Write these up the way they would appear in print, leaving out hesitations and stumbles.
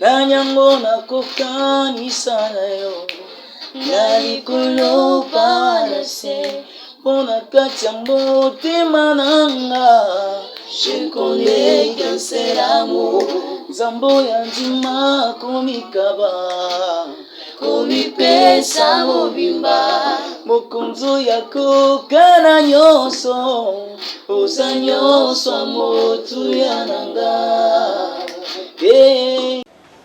na nyango nakokanisa na yo na likolo palase mpona kati ya motema nanga. Je connais qu'un seul amour, Zambo ya ndima komikaba komipesa mobimba mokonzo ya kokana nyonso oza nyonso motu ya nanga.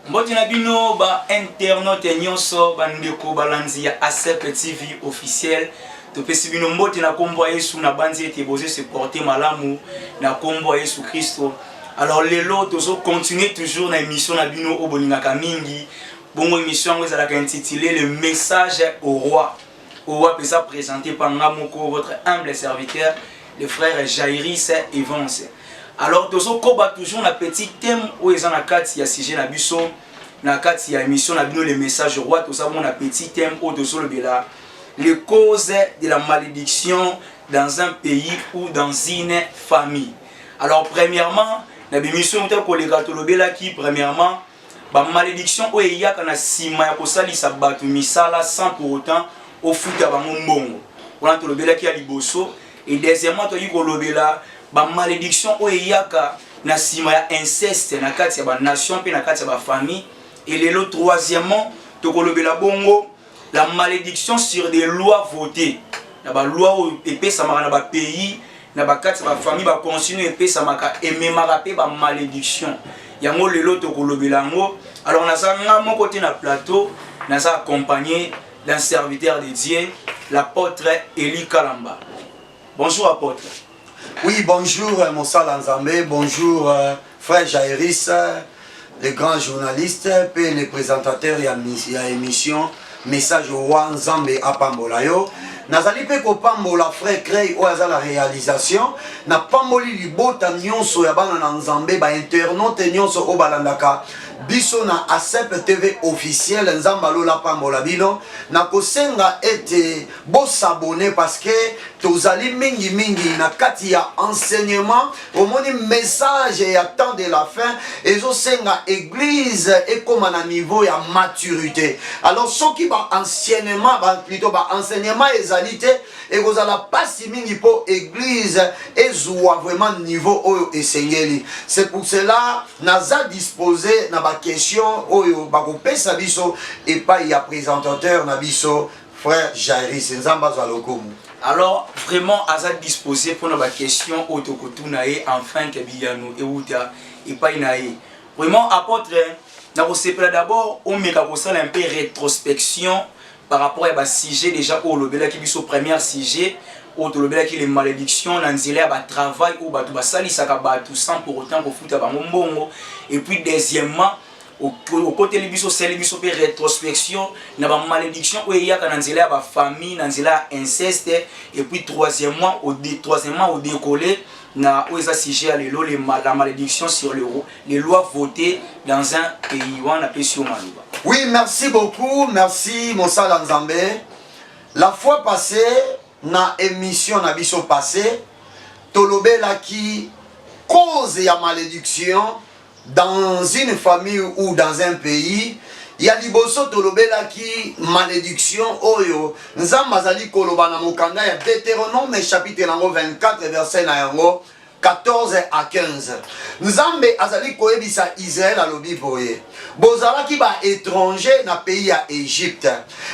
Mboti na bino ba internaute nyonso bandeko balanzi ya ASEP TV officiel. Topesi bino mboti na kombo Yesu na banzi ete boze se porter malamu na kombo Yesu Kristo. Alors lelo tozo continuer toujours na émission na bino o bolingaka mingi. Bongo émission ngo ezalaka intitulé le message au roi. Au roi peut ça présenter par ngamoko votre humble serviteur le frère Jairis Evans. Alors tozo koba toujours na petit thème o ezana kati ya sujet na biso na kati ya émission na bino le message au roi. Tozo mon petit thème o tozo le bela les causes de la malédiction dans un pays ou dans une famille. Alors premièrement, la bémission qui premièrement, la malédiction o eyaka na sima ya kosalisa batu misala sans pour autant au futa ba mbongo. On to lobela ki ya liboso et deuxièmement to yiko lobela ba malédiction o eyaka na sima ya inceste na kati ya ba nation pe na kati ya ba famille et lelo troisièmement to kolobela bongo la malédiction sur des lois votées. Na ba loi epé samaka na ba pays, na ba kati ba famille ba continue epé samaka et même rapé ba malédiction. Yango lelo to kolobela ngo. Alors na sa nga mon côté na plateau, na sa accompagné d'un serviteur de Dieu, l'apôtre Eli Kalamba. Bonjour apôtre. Oui, bonjour mon Salanzambe, bonjour frère Jairis, le grand journaliste, puis le présentateur de l'émission Message au roi Nzambe Apambolayo. Nazali pe ko pambola frère Crey o aza la réalisation na pamboli libota nyonso ya bana na Nzambe ba internaute nyonso o balandaka biso na ASEP TV officiel Nzamba lola pambola bino na kosenga ete bo s'abonner parce que tozali mingi na kati ya enseignement au moni message ya temps de la fin ezo senga église et comme na niveau ya maturité. Alors ceux qui ba anciennement plutôt ba enseignement et vous allez pas si mingi pour église et zoua vraiment niveau oyo esengeli. C'est pour cela naza disposé na ba question oyo ba ko pesa biso et pas il y a présentateur na biso frère Jairis Nzamba Zalokomu. Alors vraiment aza disposé pour na question otokotunae enfin que biyano et uta et pas inae. Vraiment apôtre na ko sepela d'abord on meka ko sala un peu rétrospection par rapport à ce sujet déjà au lobela qui est au premier sujet au lobela qui les malédictions nanzela ba travail ou ba tout sali saka ba tout sans pour autant ko futa ba mbongo. Et puis deuxièmement au côté les biso c'est les biso pe rétrospection na ba malédiction ou ya kananzela ba famille nanzela inceste. Et puis troisièmement au décoller na oza sujet à la malédiction sur les lois votées dans un pays où on appelle sur Malouba. Oui, merci beaucoup, merci Moussa Lanzambe. La fois passée, na émission na biso passé, tolobela qui cause ya malédiction dans une famille ou dans un pays. Ya liboso tolobela qui malédiction oyo nzamba zali koloba na mokanda ya Deutéronome chapitre 24 verset na yango 14 à 15. Nzambe azali koyebisa Israël alobi boye. Bozalaki ba étranger na pays ya Égypte.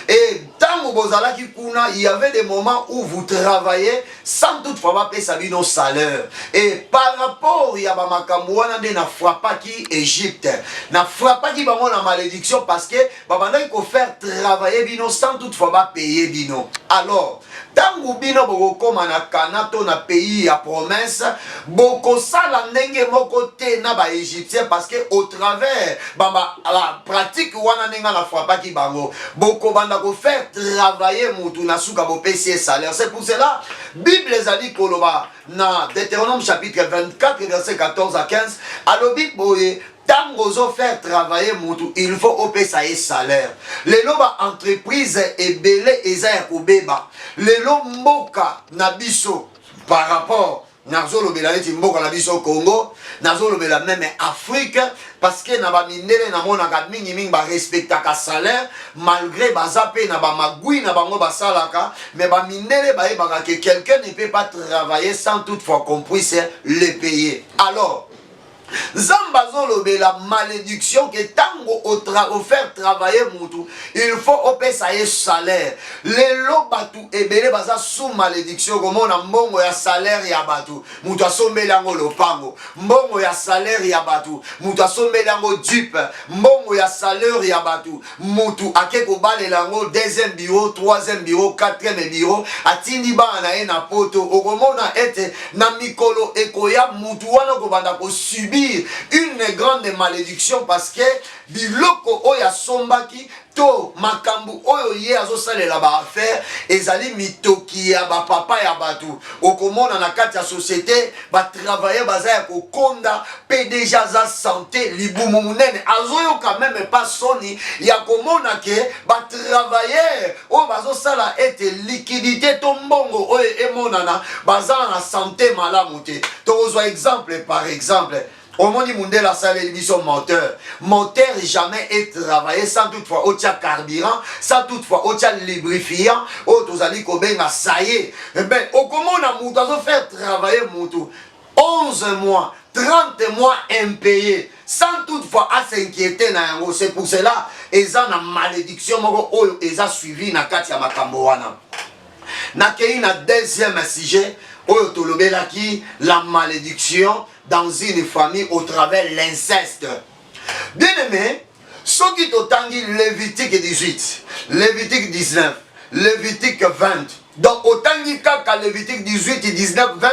Et tango bozalaki kuna, il y avait des moments où vous travaillez sans toutefois ba pesa bino salaire. Et par rapport ya ba makambo wana nde na frappaki Égypte. Na frappaki bango na malédiction parce que ba bandaki ko faire travailler bino sans toutefois ba payer bino. Alors, tango bino boko koma na Kanato na pays ya promesse, boko sala ndenge moko te na ba égyptien parce que au travers la pratique wana nenga na frappaki bango boko banda ko faire travailler mutu na suka bo pesi salaire. C'est pour cela Bible ezali koloba na Deutéronome chapitre 24 verset 14 à 15 alobi boye tango zo faire travailler mutu il faut opesa e salaire. Lelo ba entreprise ebele eza ya kobeba lelo mboka na biso par rapport nazolobela neti mboka na biso Congo, nazolobela même Afrique, parce que na ba mindele na monaka mingi mingi ba respectaka salaire malgré bazape na ba magui na bango basalaka, mais ba mindele ba yebaka que quelqu'un ne peut pas travailler sans toutefois qu'on puisse le payer. Alors Zambazolo la malédiction que tango au faire travailler mutu, il faut opérer ça salaire. Les lots batu ebele baza sous malédiction comme on a mbongo ya salaire ya batu. Mutu asombelango lopango. Mbongo ya salaire ya batu. Mutu asombelango dupe. Mbongo ya salaire ya batu. Mutu akeko bale lango deuxième bureau, troisième bureau, quatrième bureau. Atindi ba na ena poto. Okomona ete na mikolo ekoya mutu wana ko banda ko subir une grande malédiction parce que biloko oya sombaki to makambu oyo ye azosalela ba affaire ezali mitoki ya ba papa ya batu okomona na kati ya société ba travailler baza ya kokonda pe déjà za santé libumu munene azoyo quand même pas soni ya komona ke ba travailler o bazosala ete liquidité to mbongo oyo emonana baza na santé malamu te tozwa exemple par exemple. Au monde mondial la salle émission moteur. Moteur jamais est travaillé sans toutefois au tia carburant, sans toutefois au tia lubrifiant, au tozali kobenga ça y est. Eh ben, au comment on a mouton faire travailler mouton 11 mois, 30 mois impayés, sans toutefois à s'inquiéter na yango. C'est pour cela, ils ont une malédiction, ils ont suivi na kati ya makambo wana. Na kei na deuxième sujet, oyo tolobelaki la malédiction dans une famille au travers l'inceste. Bien aimé, ce qui t'otangi Lévitique 18, Lévitique 19, Lévitique 20. Donc otangi kaka Lévitique 18 et 19, 20.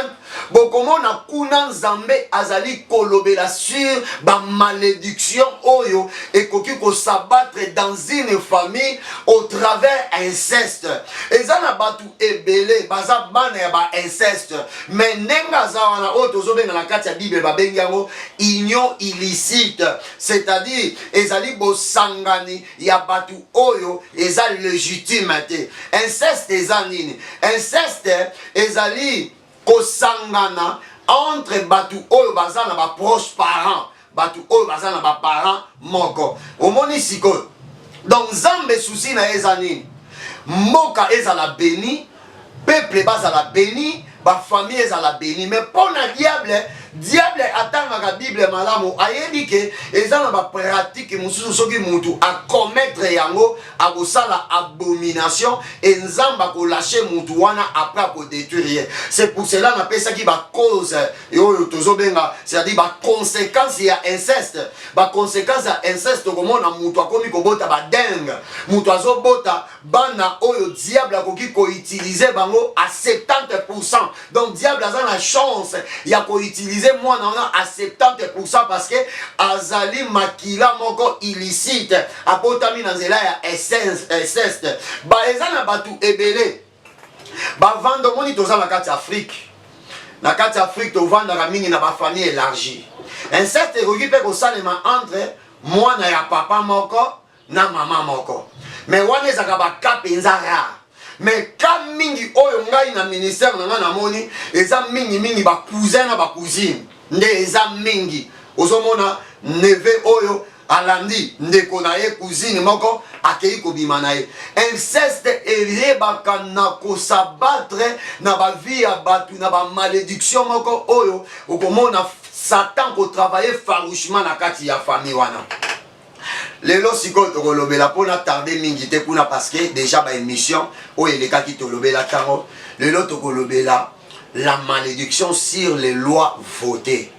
Bokomona kuna nzambe azali kolobela sur ba malédiction oyo ekoki ko s'abattre dans une famille au travers inceste. Ezana batu ebele baza bana ya ba inceste. Mais nenga za wana oyo tozobenga na kati ya Bible babengi yango union illicite. C'est-à-dire ezali bosangani ya batu oyo eza légitime te. Inceste eza nini? Inceste ezali kosangana entre batu oyo baza na ba proche parent, batu oyo baza na ba parent moko. Omoni siko. Donc Nzambe souci na ezanini. Moka ezala béni, peuple bazala béni, ba famille ezala béni. Mais pour na diable attend la Bible malamu ayebi ke ezana ba pratique mususu soki mutu a commettre yango a kosala abomination et nzamba ko lâcher mutu wana après ko détruire. C'est pour cela na pesa ki ba cause yo tozobenga, c'est-à-dire ba conséquence ya inceste. Ba conséquence ya inceste komona mutu akomi ko bota ba dingue. Mutu azobota bana oyo diable akoki ko utiliser bango à 70%. Donc diable a la chance ya ko utiliser moi à 70% parce que azali makila moko illicite apotami na nzela ya inceste ba ezana batu ebele ba vando moni toza na kati Afrique to vanda ka mingi na ba famille élargie inceste ekoki ko salema entre mwana ya papa moko na mama moko mais wana ezaka ba kapenza rare. Mais quand mingi oyo ngai na ministère na nga na moni eza mingi ba cousin na ba cousine nde eza mingi ozomona neve oyo alandi ndeko na ye cousine moko akei kobima na ye inceste eyebaka na kosabattre na ba vie ya batu na ba malédiction moko oyo okomona Satan ko travailler farouchement na kati ya famille wana. Lelo sikoyo tokolobela pona tarder mingi te kuna parce que déjà ba émission oyo elekaki tolobela tango lelo tokolobela la malédiction sur les lois votées.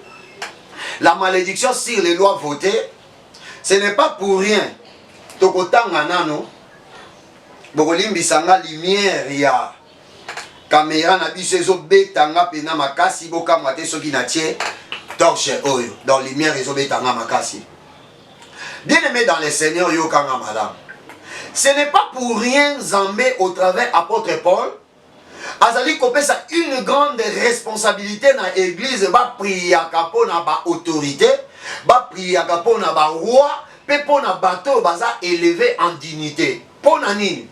La malédiction sur les lois votées, ce n'est pas pour rien. Tokotanga nano bokolimbisanga lumière ya caméra na biso ezobetanga pena makasi bokamwa te soki na tie torche oyo dans lumière ezobetanga makasi. Bien-aimé dans les seigneurs yokanga madame. Ce n'est pas pour rien Nzambe au travers apôtre Paul azali kopesa une grande responsabilité na église ba priaka pona ba autorité, ba priaka pona ba roi, pe pona bato baza élevé en dignité. Pona nini?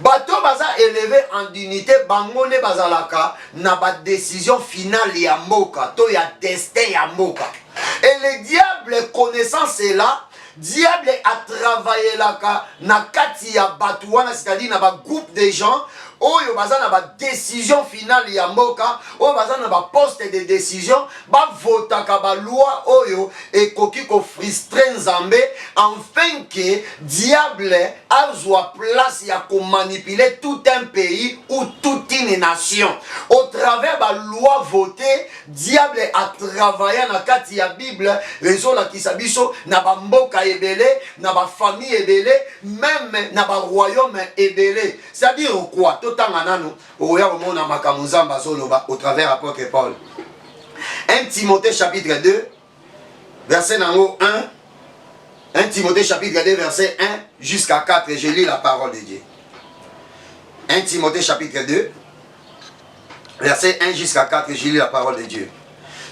bato baza élevé en dignité bangone bazalaka na ba décision finale ya mboka to ya destin ya mboka. Et le diable connaissant cela, diable a travaillé là na kati ya bato wana, c'est-à-dire na ba groupe de gens oyo baza na ba décision finale ya mboka, oyo baza na ba poste de décision, ba votaka ba loi oyo ekoki ko frustrer Nzambe afin que diable azwa place ya ko manipuler tout un pays ou toute une nation. Au travers ba loi votée, diable a travaillé na kati ya Bible, rezola kisabiso na ba mboka ebele, na ba famille ebele, même na ba royaume ebele. C'est-à-dire quoi? Au travers apôtre Paul. 1 Timothée chapitre 2 verset 1. 1 Timothée chapitre 2 verset 1 jusqu'à 4. Je lis la parole de Dieu. 1 Timothée chapitre 2 verset 1 jusqu'à 4. Je lis la parole de Dieu.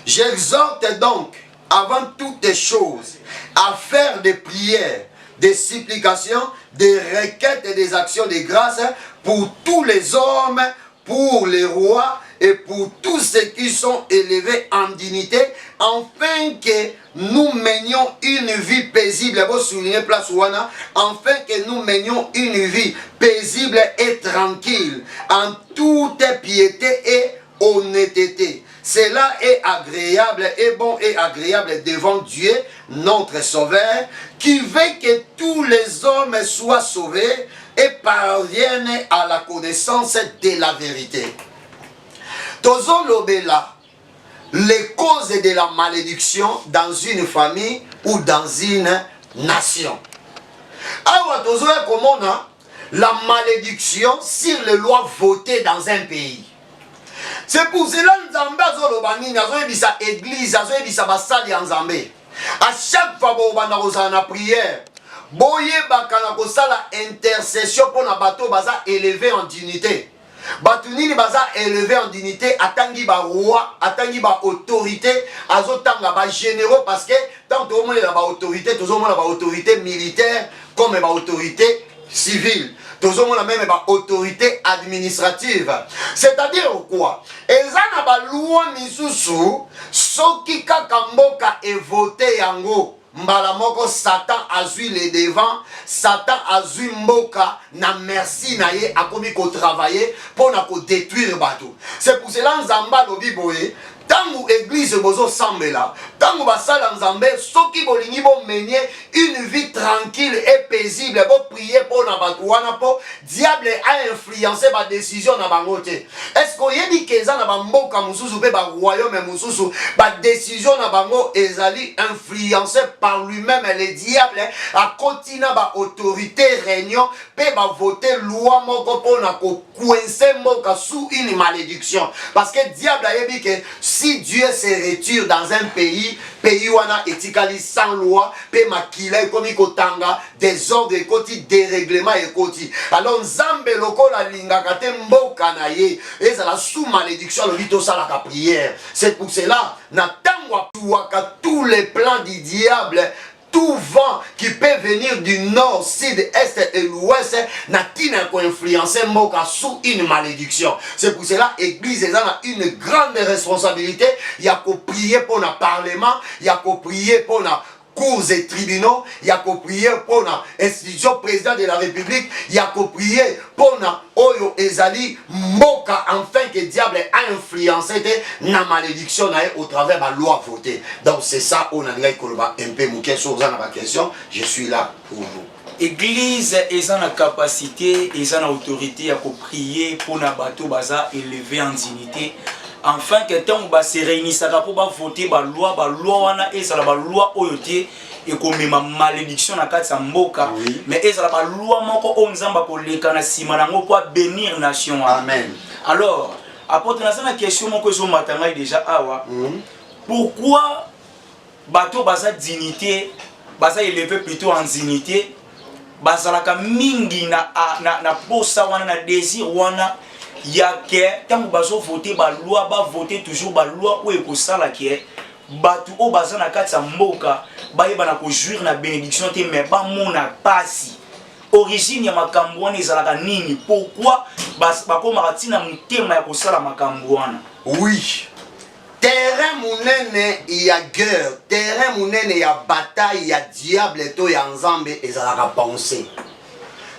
J'exhorte donc avant toutes les choses à faire des prières, des supplications, des requêtes et des actions de grâce pour tous les hommes, pour les rois et pour tous ceux qui sont élevés en dignité, afin que nous menions une vie paisible. Afin que nous menions une vie paisible et tranquille, en toute piété et honnêteté. Cela est agréable et bon et agréable devant Dieu, notre Sauveur, qui veut que tous les hommes soient sauvés et parviennent à la connaissance de la vérité. Tozo lobela, les causes de la malédiction dans une famille ou dans une nation. Awa tozo komona la malédiction sur les lois votées dans un pays. C'est pour cela que Nzambe azolobani azoyebisa église azoyebisa basali ya Nzambe. À chaque fois que vous avez une prière, boyebaka na kosala intercession pour na bato baza élevé en dignité. Bato nini baza élevé en dignité, atangi ba roi, atangi ba autorité, azotanga ba généraux, parce que tant que vous avez ba autorité, tout le monde a ba autorité militaire comme ba autorité civile. Tout le monde a même ba autorité administrative. C'est-à-dire quoi? Ezana ba loi misusu, soki kaka mboka e voté yango. Mbala moko Satan azui les devants, Satan azui mboka na merci na ye akomi ko travailler pour na ko détruire bateau. C'est pour cela Nzamba lobi boye tangu église bozo sambela, tangu basala Nzambe soki bolingi bo menye une vie tranquille et paisible, bo prier pour na bato wana po diable a influencé ba décision na bango te. Est-ce que yebi keza na ba mboka mususu pe ba royaume mususu ba décision na bango ezali influencé par lui-même, le diable a continué ba autorité réunion pe ba voter loi moko po na ko coincer mboka sous une malédiction, parce que diable a yebi que si Dieu se retire dans un pays, pays wana etikali sans loi, pe makila ekomi kotanga, désordre ekoti, dérèglement ekoti. Alors Nzambe lokola lingaka te mboka na ye, ezala sous malédiction le vito sala ka prière. C'est pour cela na tangwa tuwaka tous les plans du diable. Tout vent qui peut venir du nord, sud, est et l'ouest n'a qu'à influencer Moka sous une malédiction. C'est pour cela que l'église a une grande responsabilité. Il y a qu'à prier pour le parlement, il y a qu'à prier pour le cours et tribunaux, il y a qu'à prier pour l'institution président de la République, il y a qu'à prier pour Oyo Ezali Moka, enfin que le diable a influencé la malédiction au travers de la loi votée. Donc c'est ça, on a un peu mouquet sur la question, je suis là pour vous. Église est en capacité, est en autorité à prier pour na bateau baza élevé en dignité. Enfin que tant on se réunissent pour voter la loi wana et ça la loi oyoté et comme ma malédiction na kati mboka, mais et ça la loi moko onzamba pour les kana simanango pour bénir nation. Amen. Alors apporte na question moko zo matanga déjà awa. Pourquoi bateau baza dignité, baza élevé plutôt en dignité, bazalaka mingi na posa wana na désir wana ya ke tant bazo voter ba loi ba voter toujours ba loi ou ekosala ke batu o bazana kati mboka ba yeba na ko jouir na bénédiction te mais ba mona pasi origine ya makambo wana ezalaka nini, pourquoi bakomaka ntina motema ya kosala makambo wana. Oui, terrain monene ya guerre, terrain monene ya bataille ya diable to ya nzambe ezalaka pensée.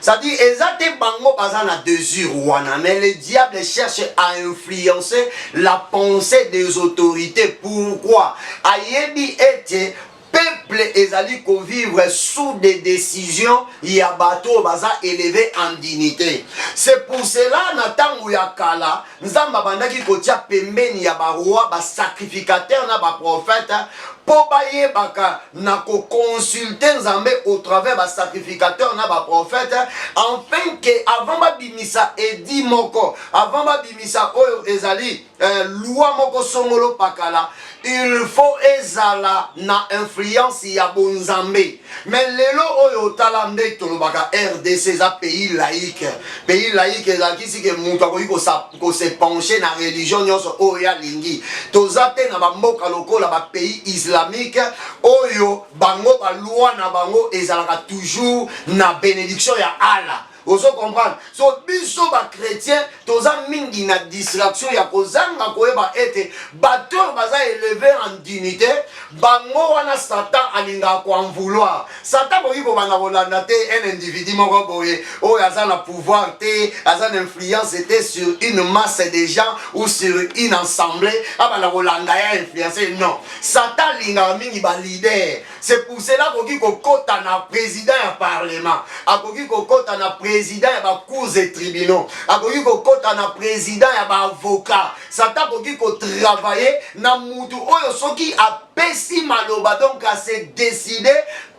C'est-à-dire, ezate bango bazana desur wana, mais le diable cherche à influencer la pensée des autorités. Pourquoi? Ayebi ete peuple ezali ko vivre sous des décisions ya bato baza élevé en dignité. C'est pour cela na tangu ya kala nzamba bandaki kotia pembeni ya ba roi ba sacrificateur na ba prophète po baye baka na ko consulter nzambe au travers ba sacrificateur na ba prophète afin que avant ba bimisa edi moko, avant ba bimisa oyo ezali loi moko songolo pakala, il faut ezala na influence ya bonzambe. Mais lelo oyo talamde tolobaka RDC za pays laïque. Pays laïque ezalaki si ke mutu akoki ko se pencher na religion nyonso oyo ya lingi. Tozate na bamboka lokola ba pays islamique oyo bango ba loi na bango ezalaka toujours na bénédiction ya Allah. Vous comprenez? So biso ba chrétien toza mingi na distraction ya kozanga koyeba ete bato baza élevé en dignité bango wana Satan alinga ko en vouloir. Satan boyi ko bana kolanda te un individu moko boye o aza na pouvoir te aza na influence te sur une masse de gens ou sur une assemblée abana kolanda ya influencer. Non, Satan linga mingi ba leader. C'est pour cela koki ko kota na président ya parlement, akoki ko kota na président ya ba cours et tribunaux, akoki ko kota na président ya ba avocat. Satan koki ko travailler na mutu oyo soki apesi maloba, donc à se décider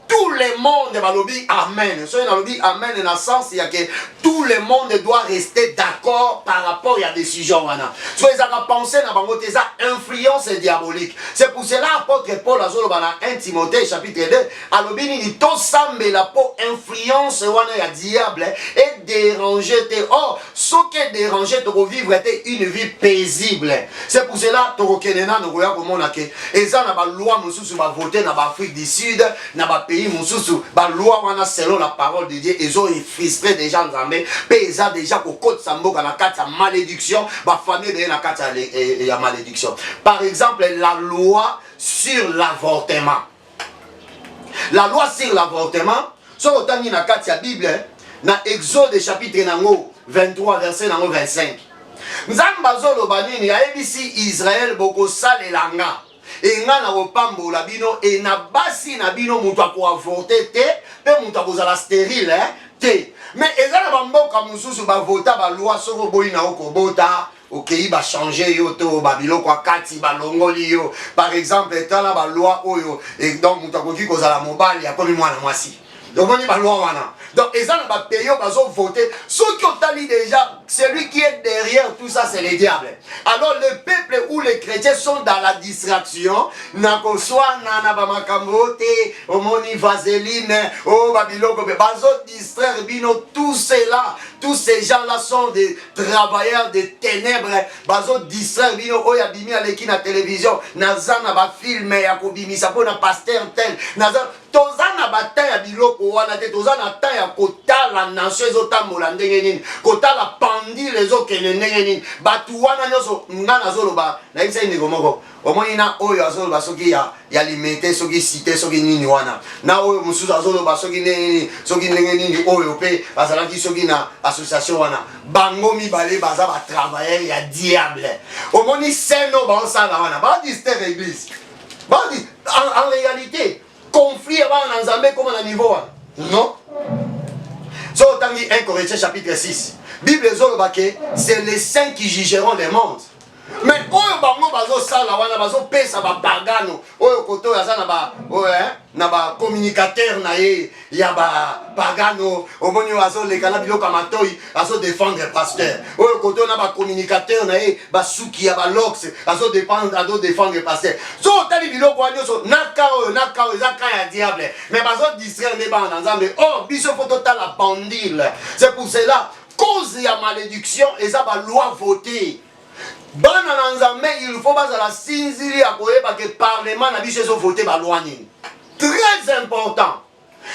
tout le monde va lobby amen. So dans lobby amen dans le sens il y a que tout le monde doit rester d'accord par rapport à la décision wana. So ils ont pensé na bango teza influence diabolique. C'est pour cela apôtre Paul azolo bana 1 Timothée chapitre 2 a lobby ni to sambe la po influence wana ya diable et déranger te. Oh, ce qui est dérangé to vivre une vie paisible. C'est pour cela to kenena no ya komona ke eza na ba loi mususu ba voter na ba Afrique du Sud na ba pays mususu ba loi wana selon la parole de Dieu ils ont frustré des gens nzambe pe eza déjà ko kote samboka na kati ya malédiction ba famille de na kati ya malédiction. Par exemple la loi sur l'avortement. La loi sur l'avortement so otangi na kati ya Bible na Exode chapitre nango 23 verset nango 25. Nzamba zolo banini ya ebisi Israël boko salelanga et nga na kopambola bino et na basi na bino mutu ako avorter te pe mutu akozala stérile te. Mais ezala bamboka mususu ba vota ba loi soko boyi na okobota okei ba changer yo to ba biloko akati ba longoli yo. Par exemple etala ba loi oyo et donc mutu akoki kozala mobali akomi mwana mwasi. Donc on y va loin maintenant. Donc ils ont pas payé, ils ont voté. Ceux qui ont tali déjà, celui qui est derrière tout ça, c'est le diable. Alors le peuple ou les chrétiens sont dans la distraction. Nako soit nana ba makambo te, omoni vaseline, oh babiloko be bazo distraire bino tous ceux-là. Tous ces gens-là sont des travailleurs des ténèbres. Bazo distraire bino oh ya bimi aleki na télévision, nazana ba film ya kobimi sa pona pasteur tel. Nazana tozana bataille ya biloko wana te tozana ta ya kotala nation ezotambola ndenge nini kotala pandile ezokende ndenge nini batu wana nyonso nga nazoloba nayebisa ndeko moko omoni na oyo azoloba soki ya limite soki cité soki nini wana na oyo mosusu azoloba soki ndenge nini oyo pe bazalaki soki na association wana bango mibale baza batravailleur ya diable omoni seno baosala wana badistere église en réalité conflit avant Nzambe comme à niveau. Non. So tangi 1 Corinthiens chapitre 6. Bible zolobake, c'est les saints qui jugeront les mondes. Mais oyo bango bazo sala wana bazo pesa ba pagano. Oyo koto ya sana ba na ba communicateur na ye ya ba pagano. Omoni wazo le kana biloko matoi azo défendre pasteur. Oyo koto na ba communicateur na ye ba suki ya ba lox azo défendre pasteur. So tali biloko wana so nakao zaka ya diable. Mais bazo distraire ne ba na Nzambe. Oh biso photo ta la pendule. C'est pour cela cause ya malédiction et ça ba loi votée. Bana na Nzambe il faut bazala sinzili ya koyeba que parlement na biso so voter ba loi nini. Très important.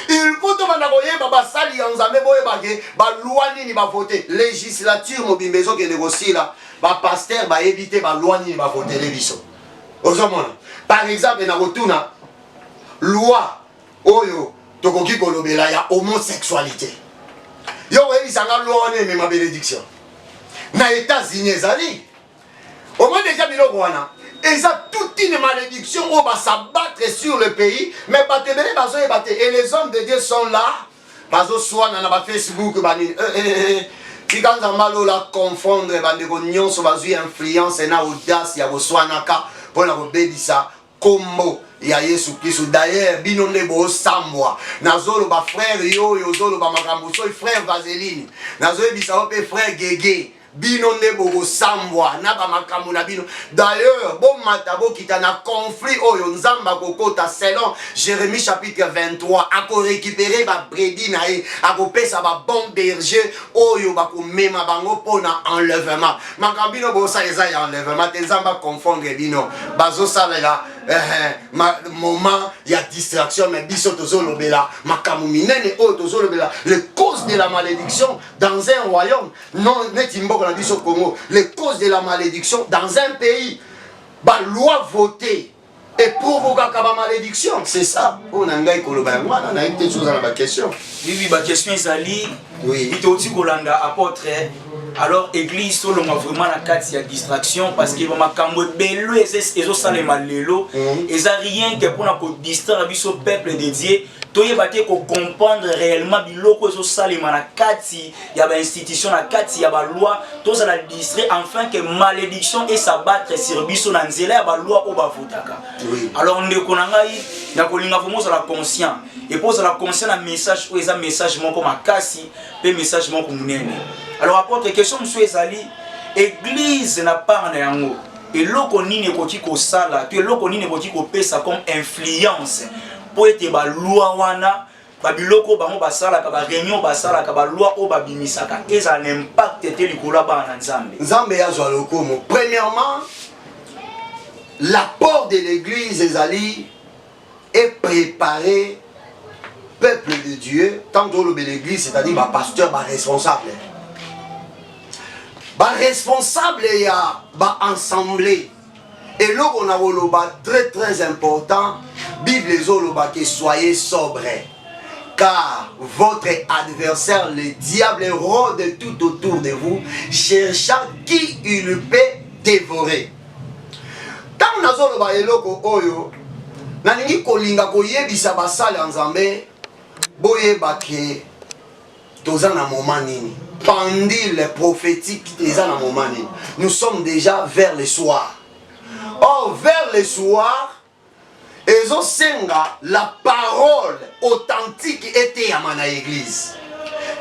Il faut to bana koyeba baba sali yanzambe boye bage ba loi nini ba voter législature mobimbezo ke négocier là ba pasteur ba éviter ba loi nini ba voter les biso. Ozomona. Par exemple na rotuna loi oyo tokoki kolobela ya homosexualité. Yo oui ça nga loi ne ma bénédiction. Na États-Unis ezali. Au moins déjà biloko wana. Et ça, toute une malédiction, on va s'abattre sur le pays. Mais et les hommes de Dieu sont là. Bazo soit dans la Facebook, qui quand on va la confondre, on va influence et na audace, il y a soit naka pour la ça combo. Il y a Yesu Christ. D'ailleurs, binonde bo samwa. Nazolo ba frère yo zolo ba makambo so frère Vaseline. Nazolo bisa ope frère Gege. Bino nebo sambwa na ba makamu na bino. D'ailleurs, bon matabo kita na conflit oyo nzamba kokota selon Jérémie chapitre 23 ako récupérer ba brebis na e ako pesa ba bon berger oyo ba ko mema bango pona enlèvement. Makambino bo sa eza ya enlèvement te nzamba confondre bino. Bazo sala la moment il y a distraction mais biso tozolo bela makamu minene oyo tozolo bela les causes de la malédiction dans un royaume non netimbo na biso Congo les causes de la malédiction dans un pays ba loi votée et provoquer la malédiction c'est ça on a ngai koloba ngwana na été chose na ba question oui ba question ezali oui itoti kolanda apôtre. Alors église solo ma vraiment la carte il y a distraction parce que ma kambo belo ezo salema lelo eza rien que pour na ko distraire biso peuple de Dieu toyebate ko comprendre réellement biloko ezo salema na kati ya ba institution na kati ya ba loi to ça la distraire afin que malédiction et s'abattre sur biso na nzela ya ba loi o ba votaka. Alors ndeko na ngai na kolinga vraiment ça la conscient et pour ça la conscient na message ou eza message moko makasi pe message moko munene. Alors apôtre question monsieur ezali église na part na yango et loko nini koti ko sala tu loko nini koti ko pesa comme influence pour être ba loi wana ba biloko bango basala ka ba réunion basala ka ba loi o ba bimisaka et ça l'impact te likola ba na nzambe nzambe ya zwa lokomo. Premièrement l'apport de l'église ezali est préparé peuple de Dieu tant que l'église c'est-à-dire ba pasteur ba responsable. Ba responsable ya ba assemblée et là on a woloba très important Bible zoloba que soyez sobre car votre adversaire le diable rôde tout autour de vous cherchant qui il peut dévorer. Tant nazoloba eloko oyo nalingi kolinga koyebisa basala nzambe boyeba ke toza na moment nini. Pendule prophétique nous sommes déjà vers le soir. Or vers le soir ezo senga la parole authentique était à mon église.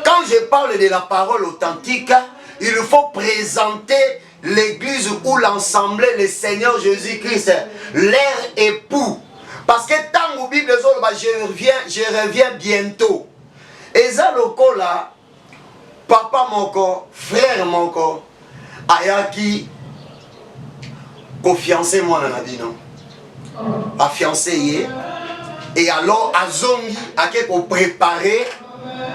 Quand je parle de la parole authentique, il faut présenter l'église ou l'ensemble le Seigneur Jésus-Christ, leur époux. Parce que tant que Bible je reviens bientôt. Et ça le là papa moko, frère moko, ayaki confiancé moi dans la vie non. A fiancé yé et alors azongi ake ko préparer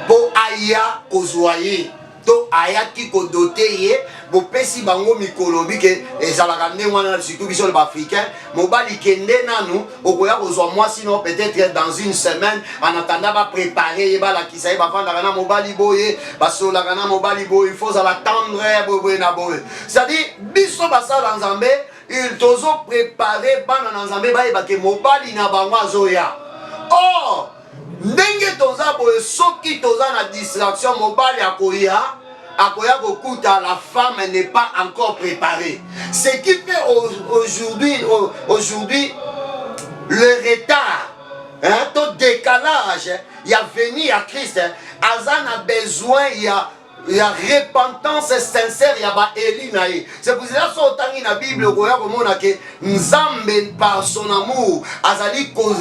pour aya kozoyer to ayaki ko doter yé bo pesi bango mikolobi ke ezalaka nde wana surtout biso les africains mobali kende nanu okoya kozwa moi sinon peut-être dans une semaine en attendant ba préparer ba la kisaye ba fanda kana mobali boye ba sola kana mobali boye il faut l'attendre boye na boye c'est-à-dire biso basala nzambe il tozo préparer bana na nzambe ba yeba ke mobali na bango azoya oh ndenge toza boye soki toza na distraction mobali akoya akoya kokuta la femme n'est pas encore préparée. Ce qui fait aujourd'hui le retard, hein, ton décalage, il y a venu à Christ, Azan a besoin, il y a repentance sincère, il y a Eli. C'est pour cela que dans la Bible, Nzambe par son amour, Azali ko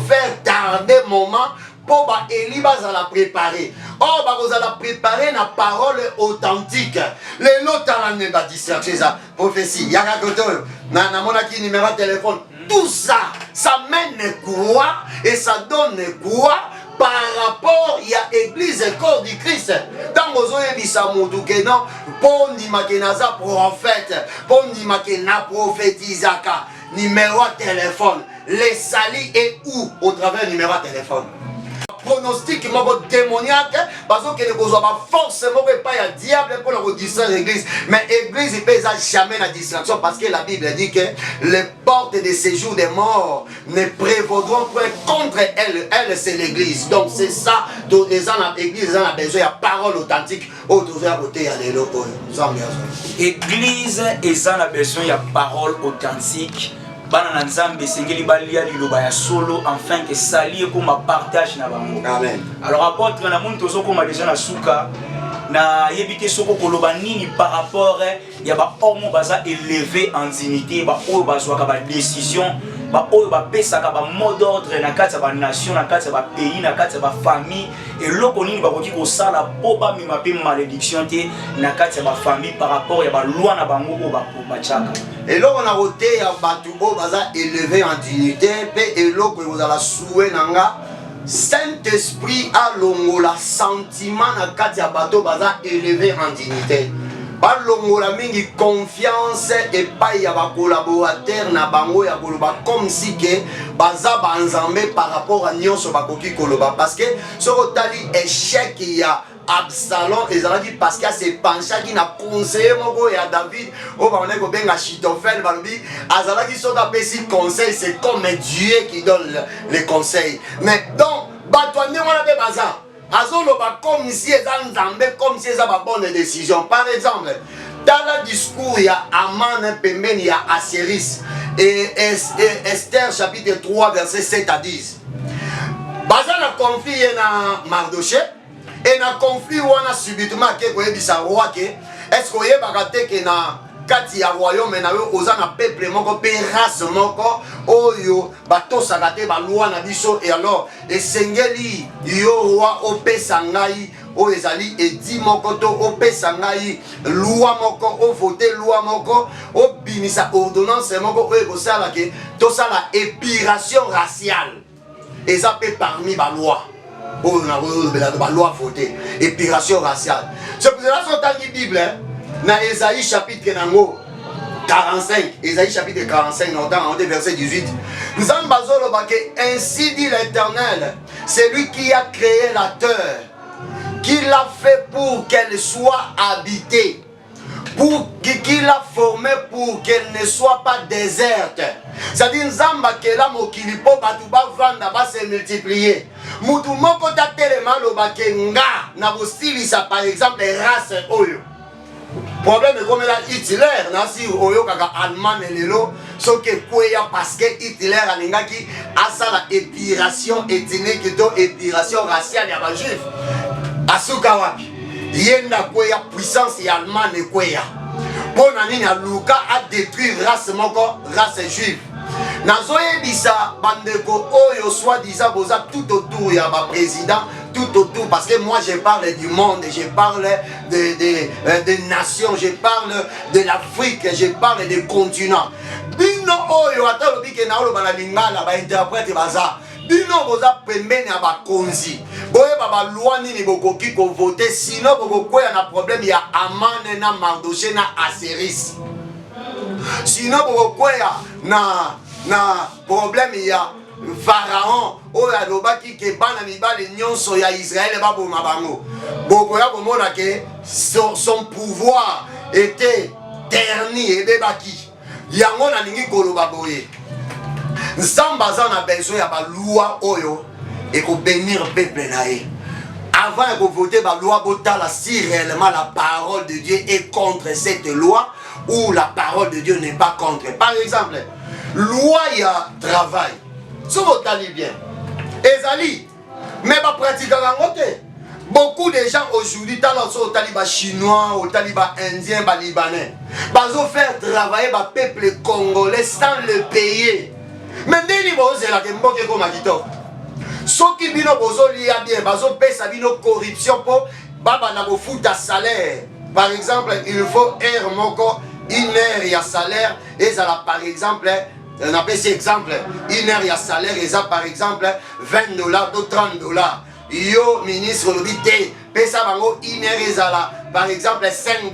faire tarder moment. Pour Eli la préparer. Oh, vous allez préparer la parole authentique. Les lots ne pas distraction ça. Prophétie. Il y a un numéro de téléphone. Tout ça, ça mène quoi et ça donne quoi par rapport il y a église corps du Christ. Tant que vous avez dit non, pour ndima ke naza prophète, pour ndima ke na prophétisaka, numéro de téléphone, les salis et où au travers du numéro de téléphone. Pronostic démoniaque parce que les forcément pas un diable pour la distraire l'église, mais l'église ne peut jamais la distraction parce que la Bible dit que les portes de séjour des morts ne prévaudront point contre elle. Elle c'est l'église, donc c'est ça. L'église a besoin de parole authentique. Église a besoin de parole authentique. Bana nzambe sengeli balia liloba ya solo afin que sali comme partage na bango. Amen. Alors apôtre na muntu zoko ma déjà na suka na yebite soko koloba nini par rapport ya ba homme baza élevé en dignité ba oyo bazwa ka ba décision ba oyo ba pesa ka ba mot d'ordre na kati ba nation na kati ba pays na kati ba famille et loko nini ba koki ko sala po ba mi mape malédiction te na kati ba famille par rapport ya ba loi na bango ko ba chaka. Et là on a voté ya batu bo baza élevé en dignité pe eloko vous ala soué nanga Saint-Esprit a longola sentiment na kati ya bato baza élevé en dignité. Ba longola mingi confiance et pas ya ba collaborateur na bango ya koloba comme si que baza banzambe par rapport à nyonso bakoki koloba parce que ce tali échec ya Absalom ezalaki parce que c'est pencha qui n'a conseillé moko ya David o ba on ko benga Chitofel bambi azalaki soka pesi conseil c'est comme Dieu qui donne les conseils mais donc batwande wana be baza azoloba comme si ezanzambe comme si eza ba bonne décision. Par exemple dans le discours il y a Aman pembeni ya Aséris et Esther chapitre 3 verset 7 à 10 baza na conflit na Mardoché. Et na conflit wana subitement ke ko yebisa roi ke est-ce que yebaka te ke na kati ya royaume na yo oza na peuple moko pe race moko oyo batosaka te ba loi na biso et alors esengeli yo roi opesa ngai o ezali edi moko to opesa ngai loi moko o voter loi moko o binisa ordonnance moko o ekosala ke tosala épuration raciale et ça peut parmi ba loi. On a la loi votée, épuration raciale. C'est pour cela que dans la Bible, dans Ésaïe chapitre 45, Ésaïe chapitre 45, dans le verset 18, nous avons ainsi dit l'Éternel, c'est lui qui a créé la terre, qui l'a fait pour qu'elle soit habitée, qui l'a formée pour qu'elle ne soit pas déserte. C'est-à-dire Nzamba que la mokili po batuba vanda va se multiplier. Mutu moko ta telema lo bakenga na bosili ça par exemple race oyo. Problème comme la Hitler na si oyo kaka allemand lelo soke kweya parce que Hitler alingaki asala épuration ethnique to épuration raciale ya ba juif. Asuka wapi? Yenda kweya puissance ya allemand ne kweya. Pona nini aluka a détruire race moko race juive. Nazoyebisa bandeko oyo soi-disant boza tout autour ya ba président tout autour parce que moi je parle du monde, je parle des nations, je parle de l'Afrique, je parle des continents. Bino oyo ata lobi ke na oloba na lingala ba interprète baza. Bino boza pembeni ya ba konzi. Boye baba loi nini bokoki ko voter sinon boko ya na problème ya Aman na Mardoché na Aséris. Sinon boko ya na problème ya Pharaon oyo alobaki ke bana mibale nyonso ya Israël baboma bango. Boko ya komona ke son pouvoir était terni et bebaki. Yango na ningi koloba boye. Nzamba za na besoin ya ba loi oyo et ko bénir peuple naé. Avant de voter la loi botala si réellement la parole de Dieu est contre cette loi ou la parole de Dieu n'est pas contre. Par exemple, loi il y a travail. Si vous allez bien, ezali mais pas pratiquer en côté. Beaucoup de gens aujourd'hui, au taliban chinois, au taliban indien, au libanais, ils faire travailler le peuple congolais sans le payer. Mais dès que vous avez la comme Agito, ceux qui bino bozoli a bien, bazo pesa bino corruption pour baba na bofuta salaire. Par exemple, il faut heure moko, une heure il y a salaire et ça là par exemple, on appelle cet exemple, une heure il y a salaire et ça par exemple $20 ou $30. yo ministre lobité pesa bango inerezala par exemple $5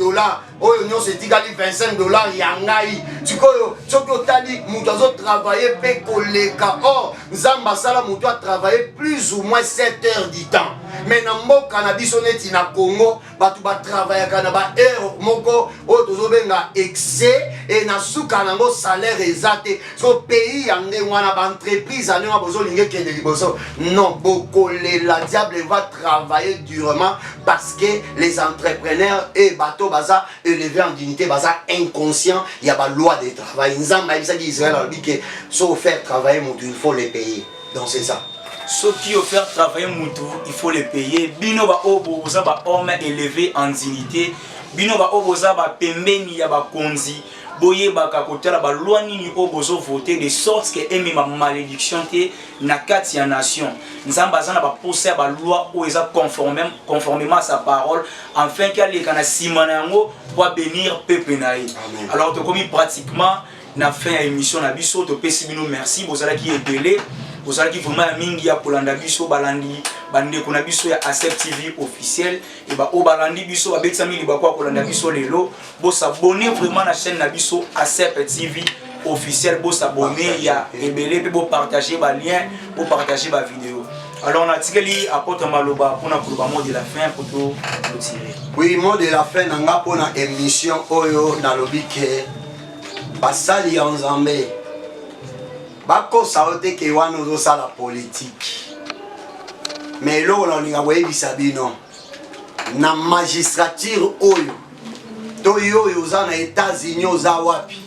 oyo nyonso etikali $25 ya ngai sikoyo soki otali moto azotravaille mpe koleka or nzambe asala moto atravaille plus ou moins 7 heures du temps mais na mboka na biso neti na Congo bato batravaillaka na ba heure moko oyo tozobenga excès et na suka nango salaire eza te so pays ya ndenge wana baentreprise ya ndenge wana bozolinga ekende liboso non bokolela diable va travailler durement parce que les entrepreneurs et bateau baza élevé en dignité baza inconscient il y a la loi de travail nzamba ayebisaki Israël alobi ke so faire travailler moto il faut les payer donc c'est ça. Ceux qui offrent travailler Moutou, il faut les payer. Bino ba oboza ba homme élevé en dignité. Bino ba oboza ba pembeni ya ba konzi. Boye ba kakotela ba loi nini obozo voter de sorte que emi ma malédiction te na kati ya nation. Nzamba zana ba poser ba loi o eza conformément à sa parole afin qu'elle kana simana yango pour bénir peuple naï. Alors to komi pratiquement na fin ya émission na biso to pesi bino merci bozala ki ebele. Vous allez vraiment mingi ya kolanda biso balandi bande kona biso ya ACEP TV officiel et ba o balandi biso ba betami li ba kwa kolanda biso lelo bo s'abonner vraiment na chaîne na biso ACEP TV officiel bo s'abonner ya ebele pe bo partager ba lien bo partager ba vidéo. Alors on a tiré apporte maloba pour na koloba mot de la fin pour tout tirer. Oui, mot de la fin nanga pour na émission oyo na lobike basali en Zambie. Bako saote ke wana ozosala politique mais eloko na olinga koyebisa bino na magistrature oyo to yo oyo oza na États-Unis oza wapi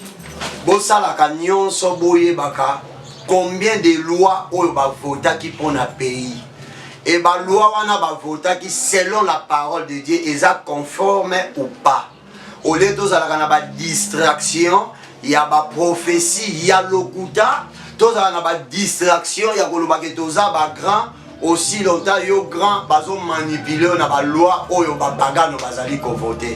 bosalaka nyonso boyebaka combien de lois oyo bavotaki mpona pays et baloi wana bavotaki selon la parole de Dieu eza conforme ou pas au lieu tozalaka na badistraction ya baprophétie ya lokuta tozala na ba distraction ya koloba ke toza ba grand aussi longtemps yo grand bazo manipuler na ba loi oyo ba pagano bazali ko voter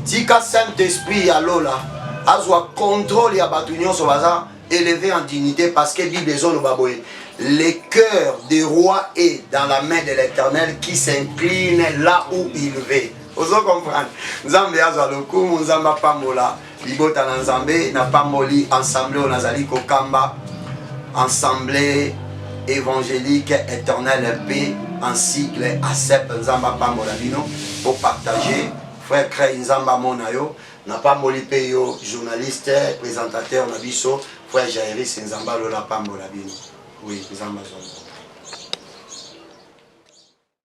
tika Saint-Esprit ya lola azwa contrôle ya batu nyonso baza élevé en dignité parce que Bible ezono baboye le cœur des rois est dans la main de l'Éternel qui s'incline là où il veut. Ozo comprendre nzambe azwa lokumu nzamba pambola libota na nzambe na pamboli ensemble on azali ko kamba Assemblée évangélique éternelle paix en cycle ACEP Nzamba Pambola bino pour partager frère Cray Nzamba Monayo n'a pas molipé yo journaliste présentateur na biso frère Jairis Nzamba Lola Pambola bino oui Nzamba